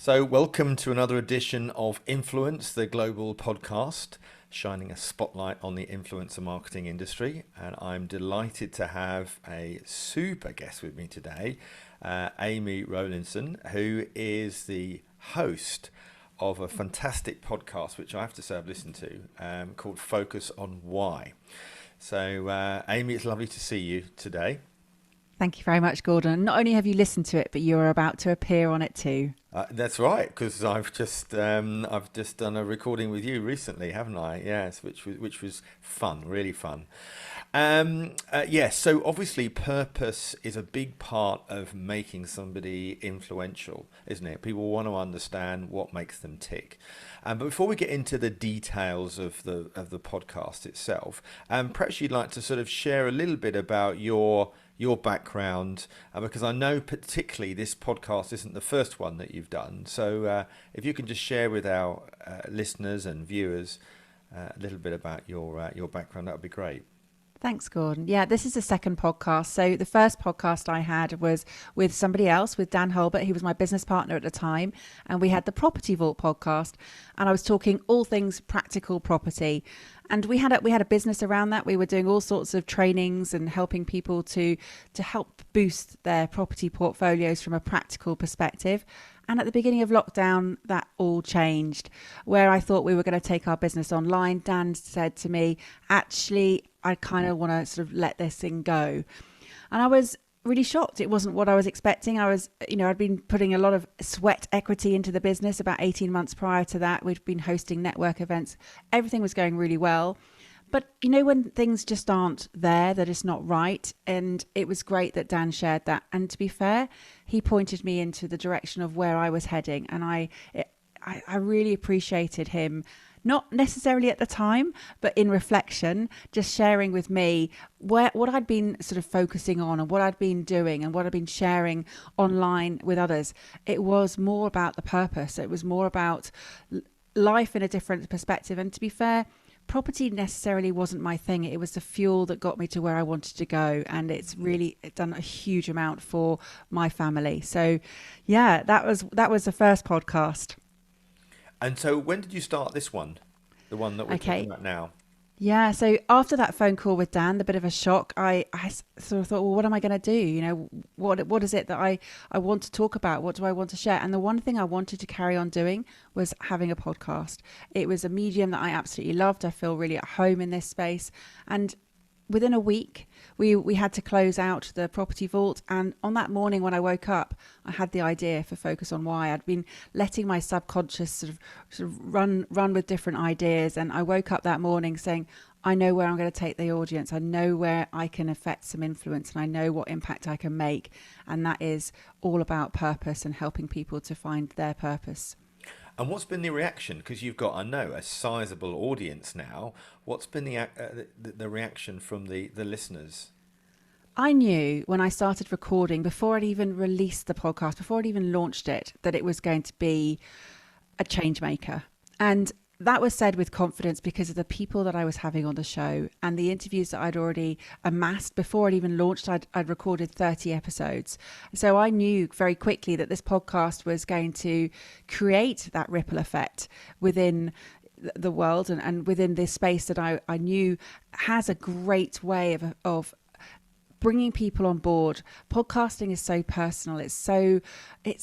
So, welcome to another edition of Influence, the global podcast, shining a spotlight on the influencer marketing industry. And I'm delighted to have a super guest with me today, Amy Rowlinson, who is the host of a fantastic podcast, which I have to say I've listened to, called Focus on Why. So, Amy, it's lovely to see you today. Thank you very much, Gordon. Not only have you listened to it, but you are about to appear on it too. That's right, because I've just done a recording with you recently, haven't I? Yes, which was fun, really fun. Yes, so obviously purpose is a big part of making somebody influential, isn't it? People want to understand what makes them tick. But before we get into the details of the podcast itself, perhaps you'd like to sort of share a little bit about your background, because I know particularly this podcast isn't the first one that you've done. So if you can just share with our listeners and viewers a little bit about your background, that would be great. Thanks, Gordon. Yeah, this is the second podcast. So the first podcast I had was with somebody else, with Dan Hulbert. He was my business partner at the time. And we had the Property Vault podcast. And I was talking all things practical property. And we had a business around that. We were doing all sorts of trainings and helping people to help boost their property portfolios from a practical perspective. And at the beginning of lockdown, that all changed. Where I thought we were going to take our business online, Dan said to me, actually, I kind of want to sort of let this thing go. And I was really shocked. It wasn't what I was expecting. I'd been putting a lot of sweat equity into the business about 18 months prior to that. We'd been hosting network events. Everything was going really well. But when things just aren't there, they're just not right. And it was great that Dan shared that. And to be fair, he pointed me into the direction of where I was heading. And I really appreciated him, not necessarily at the time, but in reflection, just sharing with me what I'd been sort of focusing on and what I'd been doing and what I'd been sharing online with others. It was more about the purpose. It was more about life in a different perspective. And to be fair, property necessarily wasn't my thing. It was the fuel that got me to where I wanted to go. And it's done a huge amount for my family. So yeah, that was the first podcast. And so when did you start this one? The one that we're talking about now? Yeah, so after that phone call with Dan, the bit of a shock, I sort of thought, well, what am I going to do? What is it that I want to talk about? What do I want to share? And the one thing I wanted to carry on doing was having a podcast. It was a medium that I absolutely loved. I feel really at home in this space. And within a week, we had to close out the Property Vault. And on that morning when I woke up, I had the idea for Focus on Why. I'd been letting my subconscious sort of run with different ideas. And I woke up that morning saying, I know where I'm going to take the audience. I know where I can affect some influence and I know what impact I can make. And that is all about purpose and helping people to find their purpose. And what's been the reaction? Because you've got, I know, a sizable audience now. What's been the reaction from the listeners? I knew when I started recording, before I'd even released the podcast, before I'd even launched it, that it was going to be a change maker. And that was said with confidence because of the people that I was having on the show and the interviews that I'd already amassed before I'd even launched. I'd recorded 30 episodes. So I knew very quickly that this podcast was going to create that ripple effect within the world and within this space that I knew has a great way of bringing people on board. Podcasting is so personal. It's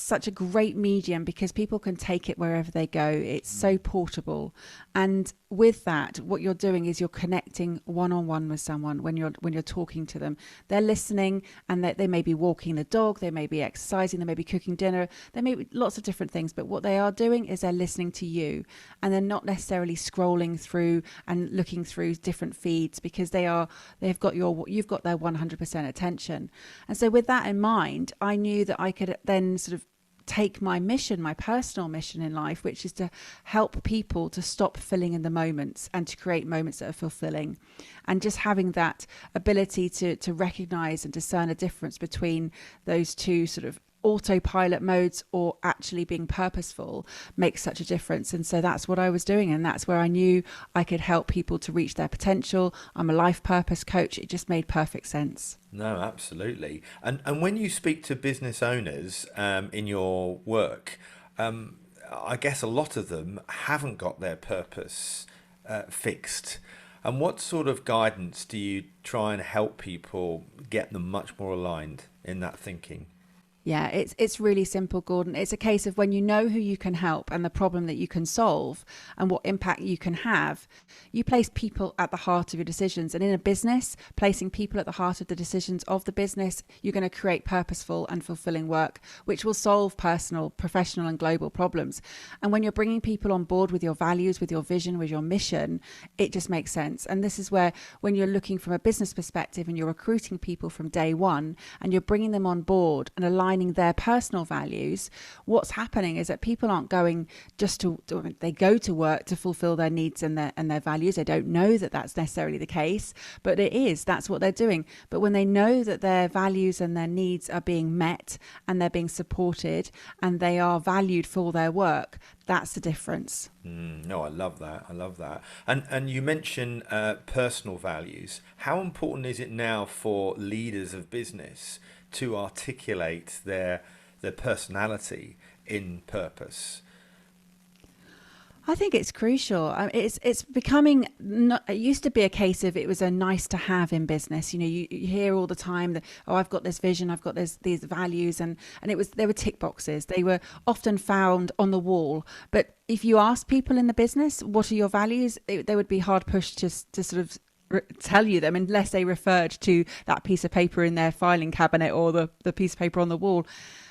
such a great medium because people can take it wherever they go. It's so portable. And with that, what you're doing is you're connecting one-on-one with someone when you're talking to them. They're listening and they may be walking the dog, they may be exercising, they may be cooking dinner, there may be lots of different things, but what they are doing is they're listening to you and they're not necessarily scrolling through and looking through different feeds because you've got their 100% attention. And so with that in mind, I knew that I could then sort of take my mission, my personal mission in life, which is to help people to stop filling in the moments and to create moments that are fulfilling. And just having that ability to recognize and discern a difference between those two sort of autopilot modes or actually being purposeful makes such a difference. And so that's what I was doing. And that's where I knew I could help people to reach their potential. I'm a life purpose coach. It just made perfect sense. No, absolutely. And when you speak to business owners in your work, I guess a lot of them haven't got their purpose fixed. And what sort of guidance do you try and help people get them much more aligned in that thinking? Yeah, it's really simple, Gordon. It's a case of when you know who you can help and the problem that you can solve and what impact you can have, you place people at the heart of your decisions. And in a business, placing people at the heart of the decisions of the business, you're going to create purposeful and fulfilling work, which will solve personal, professional, and global problems. And when you're bringing people on board with your values, with your vision, with your mission, it just makes sense. And this is where, when you're looking from a business perspective and you're recruiting people from day one and you're bringing them on board and aligning their personal values, what's happening is that people aren't going just they go to work to fulfill their needs and their values. They don't know that that's necessarily the case, but that's what they're doing. But when they know that their values and their needs are being met and they're being supported and they are valued for their work, that's the difference. No, I love that. I love that. And you mentioned personal values. How important is it now for leaders of business to articulate their personality in purpose? I think it's crucial. It's becoming not, it used to be a case of it was a nice to have in business. You hear all the time that, oh, I've got this vision, I've got these values, and they were tick boxes. They were often found on the wall. But if you ask people in the business, what are your values, they would be hard pushed to sort of tell you them unless they referred to that piece of paper in their filing cabinet or the piece of paper on the wall.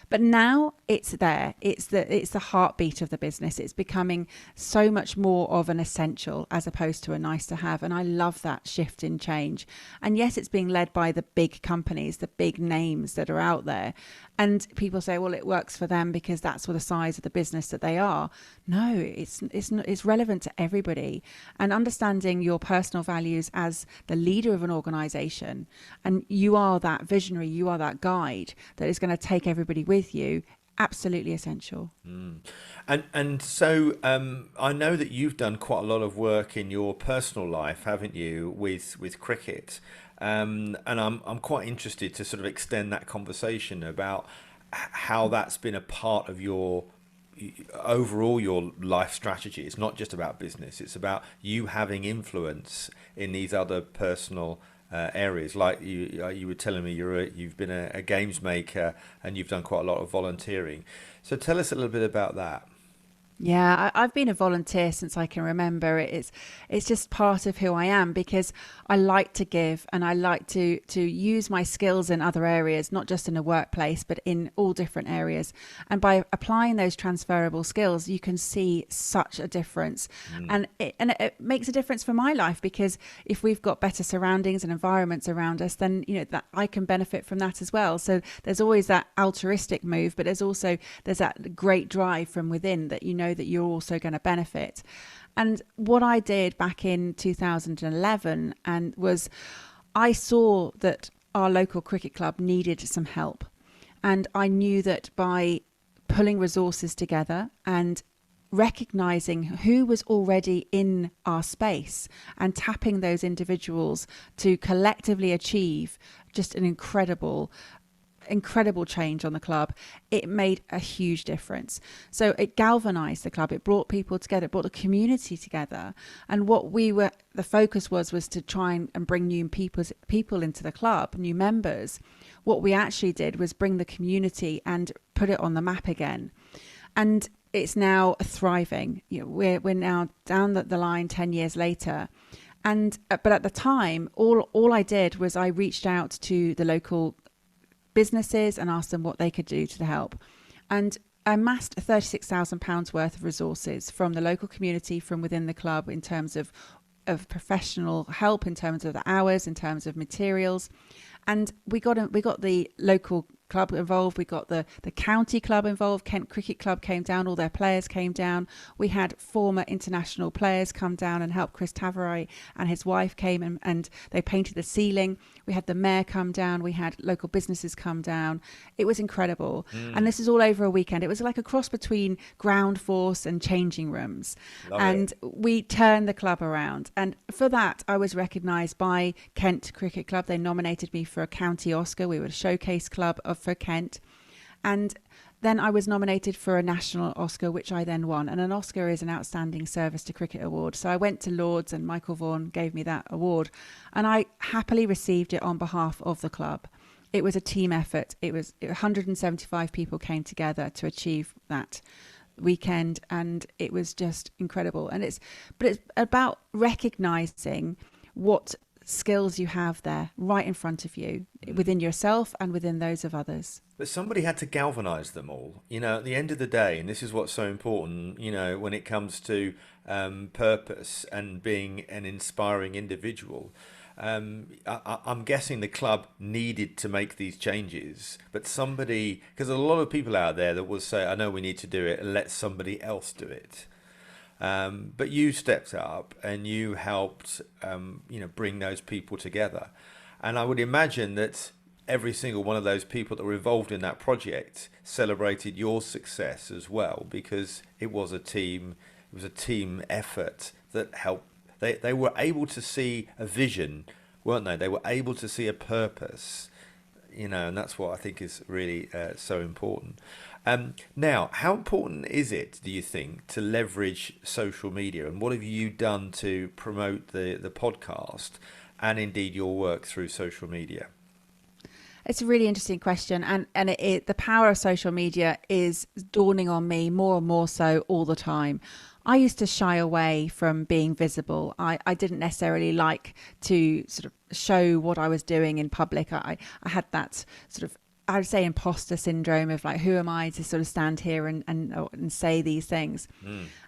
But now it's there. It's the heartbeat of the business. It's becoming so much more of an essential as opposed to a nice to have. And I love that shift in change. And yes, it's being led by the big companies, the big names that are out there. And people say, well, it works for them because that's what the size of the business that they are. No, it's relevant to everybody. And understanding your personal values as the leader of an organization, and you are that visionary, you are that guide that is going to take everybody with you, absolutely essential. And so I know that you've done quite a lot of work in your personal life, haven't you, with cricket? And I'm quite interested to sort of extend that conversation about how that's been a part of your overall your life strategy. It's not just about business. It's about you having influence in these other personal areas. Like you were telling me, you've been a games maker and you've done quite a lot of volunteering. So tell us a little bit about that. Yeah, I've been a volunteer since I can remember. It's just part of who I am because I like to give and I like to use my skills in other areas, not just in a workplace, but in all different areas. And by applying those transferable skills, you can see such a difference. And it makes a difference for my life because if we've got better surroundings and environments around us, then that I can benefit from that as well. So there's always that altruistic move, but there's that great drive from within that that you're also going to benefit. And what I did back in 2011 was I saw that our local cricket club needed some help. And I knew that by pulling resources together and recognizing who was already in our space and tapping those individuals to collectively achieve just an incredible change on the club, it made a huge difference. So it galvanized the club, it brought people together, it brought the community together. And what the focus was to try and bring new people into the club, new members. What we actually did was bring the community and put it on the map again. And it's now thriving. We're now down the line 10 years later. But at the time, all I did was I reached out to the local businesses and asked them what they could do to help. And I amassed £36,000 worth of resources from the local community, from within the club, in terms of professional help, in terms of the hours, in terms of materials. And we got the local club involved. We got the county club involved. Kent Cricket Club came down. All their players came down. We had former international players come down and help. Chris Tavaray and his wife came and they painted the ceiling. We had the mayor come down. We had local businesses come down. It was incredible. And this is all over a weekend. It was like a cross between ground force and changing rooms. We turned the club around. And for that, I was recognised by Kent Cricket Club. They nominated me for a county Oscar. We were a showcase club for Kent. And then I was nominated for a national Oscar, which I then won. And an Oscar is an Outstanding Service to Cricket award. So I went to Lords and Michael Vaughan gave me that award. And I happily received it on behalf of the club. It was a team effort. 175 people came together to achieve that weekend, and it was just incredible. And it's about recognizing what skills you have there right in front of you, within yourself and within those of others. But somebody had to galvanize them all. At the end of the day, and this is what's so important, when it comes to purpose and being an inspiring individual. I'm guessing the club needed to make these changes, but somebody, because a lot of people out there that will say, I know we need to do it, let somebody else do it. But you stepped up and you helped, bring those people together. And I would imagine that every single one of those people that were involved in that project celebrated your success as well, because it was a team effort that helped. They were able to see a vision, weren't they? They were able to see a purpose, and that's what I think is really so important. Now, how important is it, do you think, to leverage social media? And what have you done to promote the podcast and indeed your work through social media? It's a really interesting question. And the power of social media is dawning on me more and more so all the time. I used to shy away from being visible. I didn't necessarily like to sort of show what I was doing in public. I had that sort of, I would say, imposter syndrome of like, who am I to sort of stand here and say these things?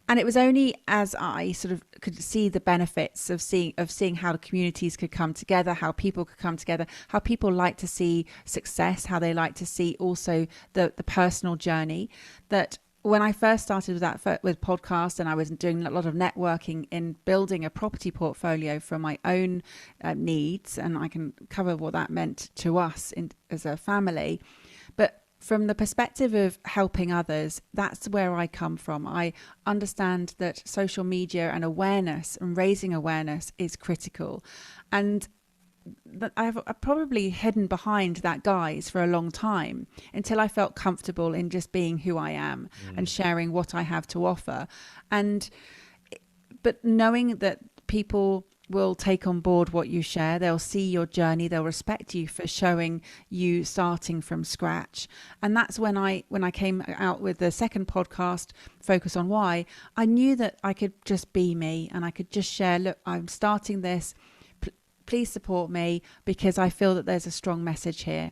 And it was only as I sort of could see the benefits of seeing how the communities could come together, how people could come together, how people like to see success, how they like to see also the personal journey, that when I first started with podcasts, and I was doing a lot of networking in building a property portfolio for my own needs, and I can cover what that meant to us as a family. But from the perspective of helping others, that's where I come from. I understand that social media and awareness and raising awareness is critical. And I've probably hidden behind that guise for a long time until I felt comfortable in just being who I am and sharing what I have to offer. But knowing that people will take on board what you share, they'll see your journey, they'll respect you for showing you starting from scratch. And that's when I came out with the second podcast, Focus on Why, I knew that I could just be me and I could just share, look, I'm starting this. Please support me because I feel that there's a strong message here.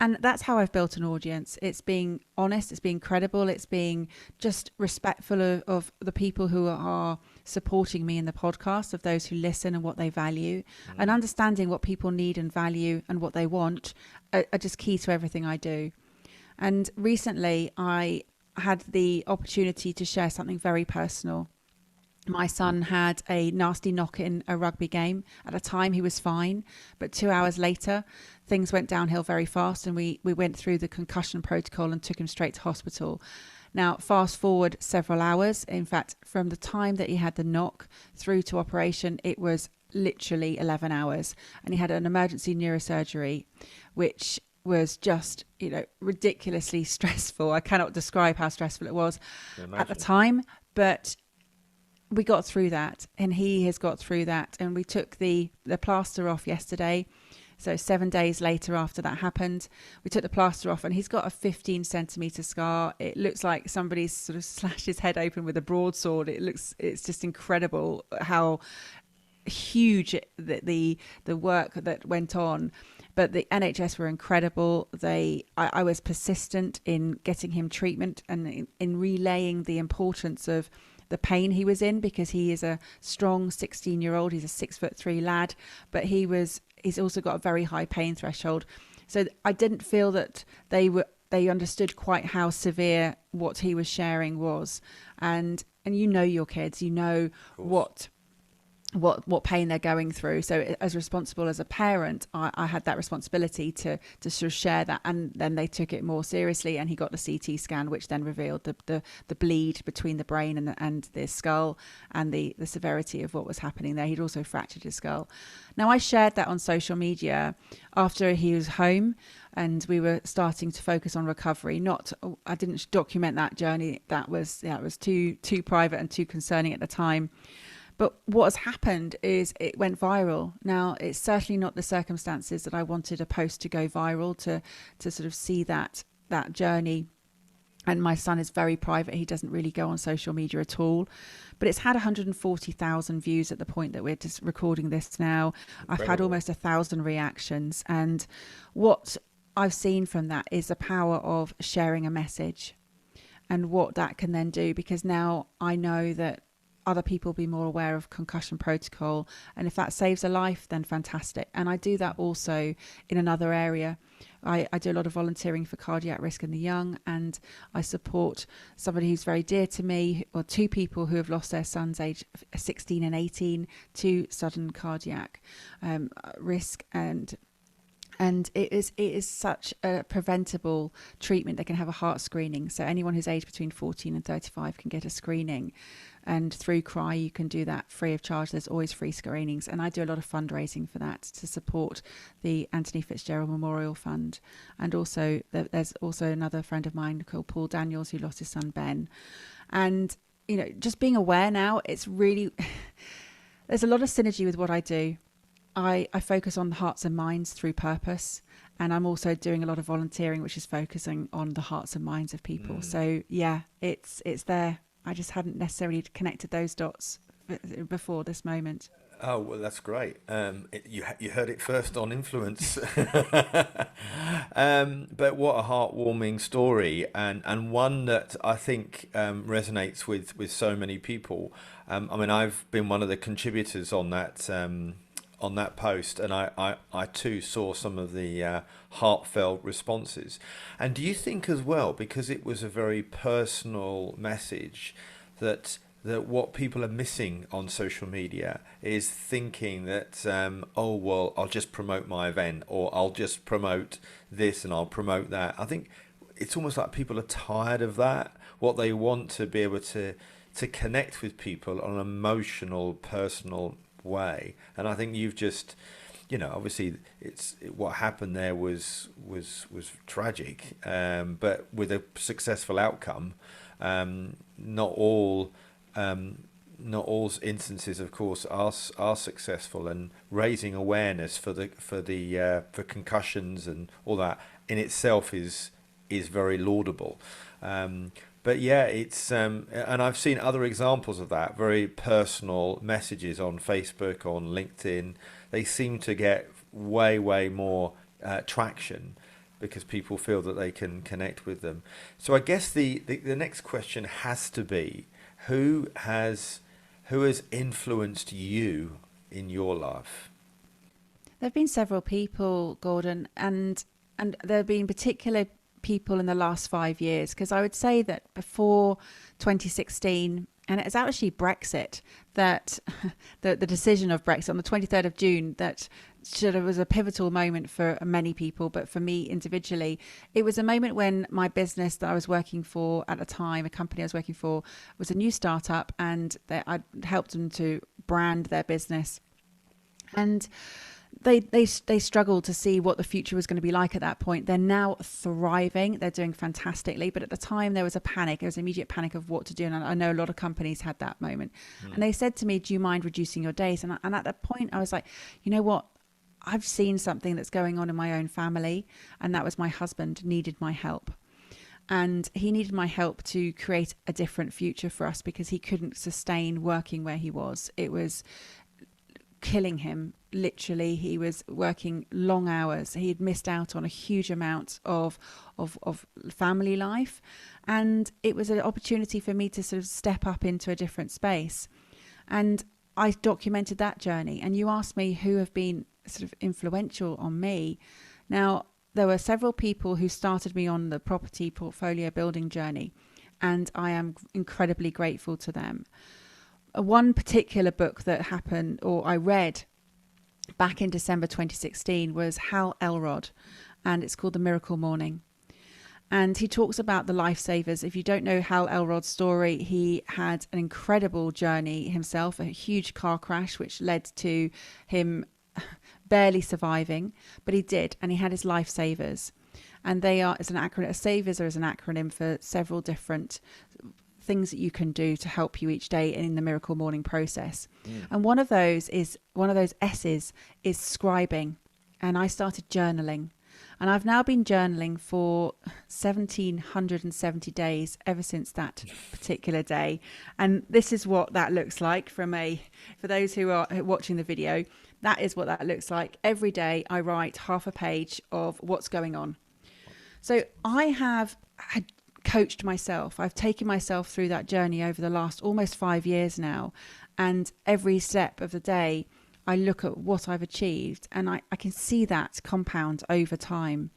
And that's how I've built an audience. It's being honest, it's being credible, it's being just respectful of the people who are supporting me in the podcast, of those who listen and what they value, and understanding what people need and value and what they want are just key to everything I do. And recently I had the opportunity to share something very personal. My son had a nasty knock in a rugby game. At a time, he was fine. But 2 hours later, things went downhill very fast, and we went through the concussion protocol and took him straight to hospital. Now, fast forward several hours. In fact, from the time that he had the knock through to operation, it was literally 11 hours. And he had an emergency neurosurgery, which was just, ridiculously stressful. I cannot describe how stressful it was at the time, but we got through that, and he has got through that. And we took the plaster off yesterday. So 7 days later after that happened, we took the plaster off, and he's got a 15 centimetre scar. It looks like somebody's sort of slashed his head open with a broadsword. It's just incredible how huge the work that went on. But the NHS were incredible. I was persistent in getting him treatment and in relaying the importance of the pain he was in, because he is a strong 16-year-old. He's a 6'3" lad, but he's also got a very high pain threshold. So I didn't feel that they understood quite how severe what he was sharing was. And your kids, what what pain they're going through. So as responsible as a parent, I had that responsibility to sort of share that, and then they took it more seriously, and he got the CT scan, which then revealed the bleed between the brain and the skull, and the severity of what was happening there. He'd also fractured his skull. Now, I shared that on social media after he was home, and we were starting to focus on recovery. I didn't document that journey. That was too private and too concerning at the time. But what has happened is it went viral. Now, it's certainly not the circumstances that I wanted a post to go viral, to sort of see that journey. And my son is very private. He doesn't really go on social media at all. But it's had 140,000 views at the point that we're just recording this now. Incredible. I've had almost 1,000 reactions. And what I've seen from that is the power of sharing a message and what that can then do. Because now I know that other people be more aware of concussion protocol, and if that saves a life, then fantastic. And I do that also in another area. I do a lot of volunteering for cardiac risk in the young, and I support somebody who's very dear to me, or two people who have lost their sons age 16 and 18 to sudden cardiac risk. And it is such a preventable treatment. They can have a heart screening. So anyone who's aged between 14 and 35 can get a screening. And through CRY, you can do that free of charge. There's always free screenings. And I do a lot of fundraising for that to support the Anthony Fitzgerald Memorial Fund. And also, there's also another friend of mine called Paul Daniels who lost his son, Ben. And, just being aware now, it's really, there's a lot of synergy with what I do. I focus on the hearts and minds through purpose. And I'm also doing a lot of volunteering, which is focusing on the hearts and minds of people. So, yeah, it's there. I just hadn't necessarily connected those dots before this moment. Oh, well, that's great. You heard it first on Influence. But what a heartwarming story, and one that I think resonates with so many people. I mean, I've been one of the contributors on that post, and I too saw some of the heartfelt responses. And do you think as well, because it was a very personal message, that what people are missing on social media is thinking that, oh, well, I'll just promote my event, or I'll just promote this and I'll promote that. I think it's almost like people are tired of that. What they want to be able to connect with people on an emotional, personal way. And I think you've just, obviously what happened there was tragic, but with a successful outcome. Not all instances, of course, are successful, and raising awareness for concussions and all that in itself is very laudable. But yeah, it's and I've seen other examples of that, very personal messages on Facebook, on LinkedIn. They seem to get way more traction because people feel that they can connect with them. So I guess the next question has to be, who has influenced you in your life? There have been several people, Gordon, and there have been particular people in the last 5 years, because I would say that before 2016, and it's actually Brexit, that the decision of Brexit on the 23rd of June, that sort of was a pivotal moment for many people, but for me individually, it was a moment when my business that I was working for at the time, a company I was working for, was a new startup, and I helped them to brand their business. And they struggled to see what the future was going to be like at that point. They're now thriving. They're doing fantastically. But at the time, there was a panic. There was immediate panic of what to do. And I know a lot of companies had that moment. And they said to me, do you mind reducing your days? And at that point, I was like, you know what? I've seen something that's going on in my own family. And that was my husband needed my help. And he needed my help to create a different future for us, because he couldn't sustain working where he was. It was killing him. Literally, he was working long hours. He had missed out on a huge amount of family life, and it was an opportunity for me to sort of step up into a different space. And I documented that journey. And you asked me who have been sort of influential on me. Now, there were several people who started me on the property portfolio building journey, and I am incredibly grateful to them. One particular book that happened, or I read back in December 2016, was Hal Elrod, and it's called The Miracle Morning. And he talks about the lifesavers. If you don't know Hal Elrod's story, he had an incredible journey himself, a huge car crash, which led to him barely surviving, but he did, and he had his lifesavers. And they are, as an acronym, savers are as an acronym for several different things that you can do to help you each day in the miracle morning process. And one of those S's is scribing. And I started journaling. And I've now been journaling for 1,770 days ever since that particular day. And this is what that looks like for those who are watching the video. That is what that looks like. Every day I write half a page of what's going on. So I had coached myself. I've taken myself through that journey over the last almost 5 years now. And every step of the day, I look at what I've achieved, and I can see that compound over time.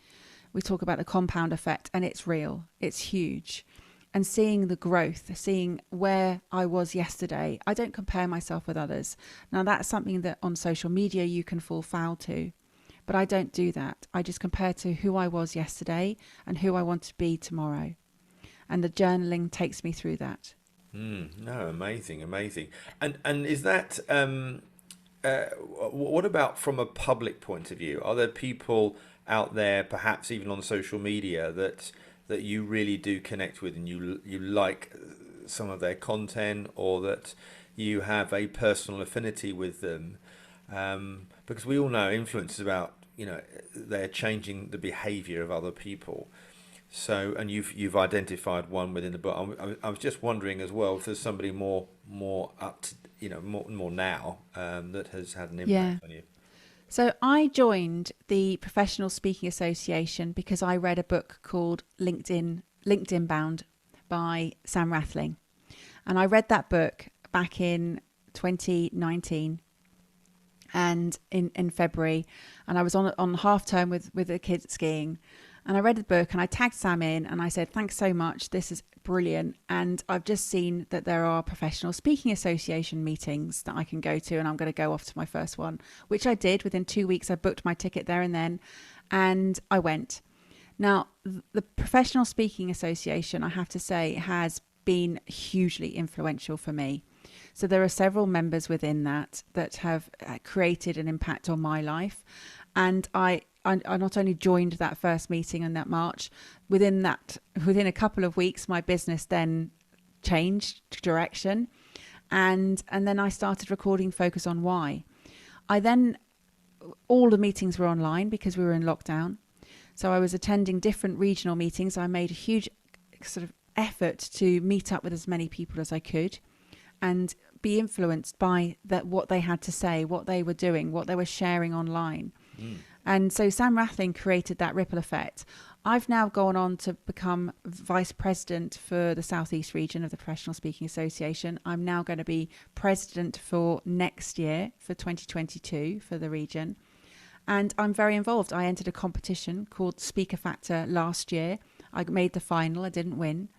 We talk about the compound effect, and it's real. It's huge. And seeing the growth, seeing where I was yesterday, I don't compare myself with others. Now, that's something that on social media you can fall foul to, but I don't do that. I just compare to who I was yesterday and who I want to be tomorrow. And the journaling takes me through that. No, amazing. And is that... what about from a public point of view? Are there people out there, perhaps even on social media, that you really do connect with, and you like some of their content, or that you have a personal affinity with them? Because we all know influence is about, they're changing the behaviour of other people. So, and you've identified one within the book. I was just wondering as well if there's somebody more up to, more now that has had an impact on you. So I joined the Professional Speaking Association because I read a book called LinkedIn Bound by Sam Rathling, and I read that book back in 2019. And in February, and I was on half term with the kids skiing. And I read the book and I tagged Sam in and I said, thanks so much. This is brilliant. And I've just seen that there are Professional Speaking Association meetings that I can go to, and I'm going to go off to my first one, which I did. Within 2 weeks, I booked my ticket there and then, and I went. Now, the Professional Speaking Association, I have to say, has been hugely influential for me. So there are several members within that have created an impact on my life. And I not only joined that first meeting in that March, within a couple of weeks, my business then changed direction. And then I started recording Focus on Why. All the meetings were online because we were in lockdown. So I was attending different regional meetings. I made a huge sort of effort to meet up with as many people as I could and be influenced by what they had to say, what they were doing, what they were sharing online. And so Sam Rathling created that ripple effect. I've now gone on to become vice president for the Southeast region of the Professional Speaking Association. I'm now going to be president for next year, for 2022, for the region. And I'm very involved. I entered a competition called Speaker Factor last year. I made the final. I didn't win.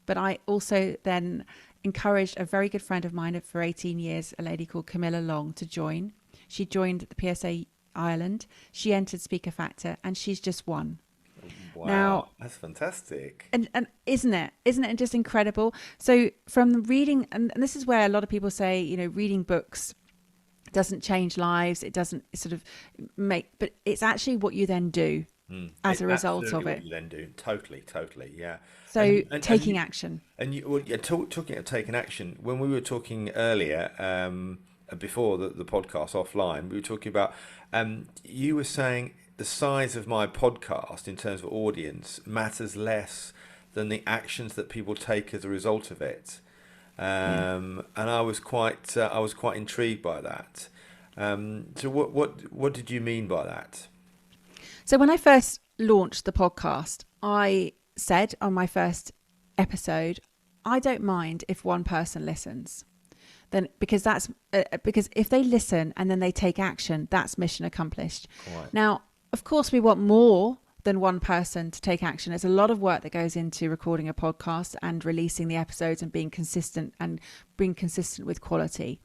But I also then encouraged a very good friend of mine for 18 years, a lady called Camilla Long, to join. She joined the PSA Ireland. She entered Speaker Factor and she's just won. Wow, now, that's fantastic. And isn't it just incredible? So from the reading, and this is where a lot of people say, reading books doesn't change lives. It doesn't sort of but it's actually what you then do as a result of it. What you then do. Totally, yeah. So taking action. And talking of taking action, when we were talking earlier, before the podcast offline, we were talking about, you were saying the size of my podcast in terms of audience matters less than the actions that people take as a result of it. And I was quite intrigued by that. So what did you mean by that? So when I first launched the podcast, I said on my first episode, I don't mind if one person listens. Then because if they listen and then they take action, that's mission accomplished. Quite. Now, of course, we want more than one person to take action. There's a lot of work that goes into recording a podcast and releasing the episodes and being consistent with quality.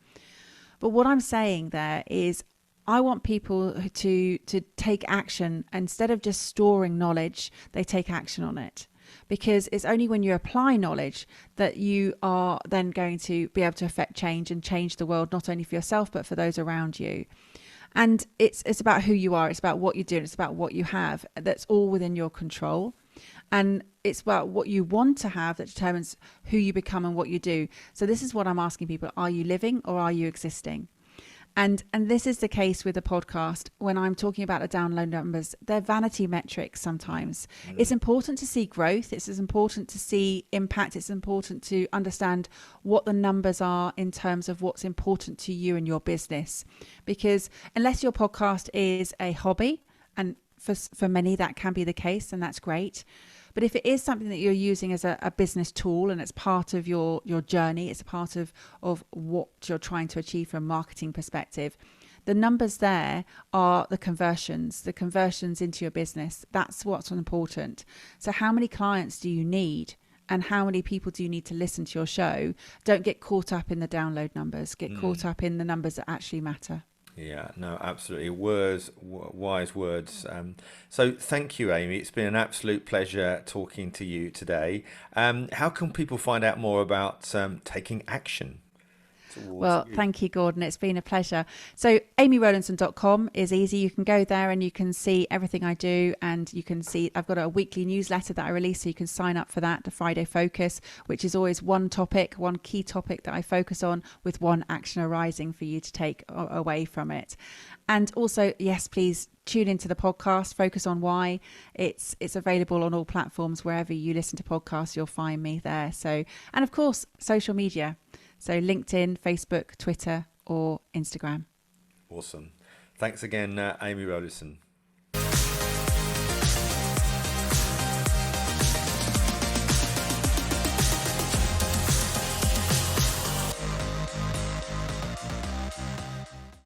But what I'm saying there is I want people to take action. Instead of just storing knowledge, they take action on it. Because it's only when you apply knowledge that you are then going to be able to affect change and change the world, not only for yourself, but for those around you. And it's about who you are. It's about what you're doing. It's about what you have. That's all within your control. And it's about what you want to have that determines who you become and what you do. So this is what I'm asking people. Are you living or are you existing? And this is the case with the podcast. When I'm talking about the download numbers, they're vanity metrics sometimes. It's important to see growth. It's as important to see impact. It's important to understand what the numbers are in terms of what's important to you and your business. Because unless your podcast is a hobby, and for many that can be the case, and that's great. But if it is something that you're using as a business tool and it's part of your journey, it's a part of what you're trying to achieve from a marketing perspective, the numbers there are the conversions into your business. That's what's important. So how many clients do you need? And how many people do you need to listen to your show? Don't get caught up in the download numbers. Get caught up in the numbers that actually matter. Yeah, no, absolutely. Wise words. So thank you, Amy. It's been an absolute pleasure talking to you today. How can people find out more about taking action Well, you? thank you, Gordon. It's been a pleasure. So amyrowlinson.com is easy. You can go there and you can see everything I do. And you can see I've got a weekly newsletter that I release. So you can sign up for that, the Friday Focus, which is always one key topic that I focus on with one action arising for you to take away from it. And also, yes, please tune into the podcast, Focus on Why. It's available on all platforms. Wherever you listen to podcasts, you'll find me there. So, and of course, social media. So LinkedIn, Facebook, Twitter, or Instagram. Awesome. Thanks again, Amy Rowlinson.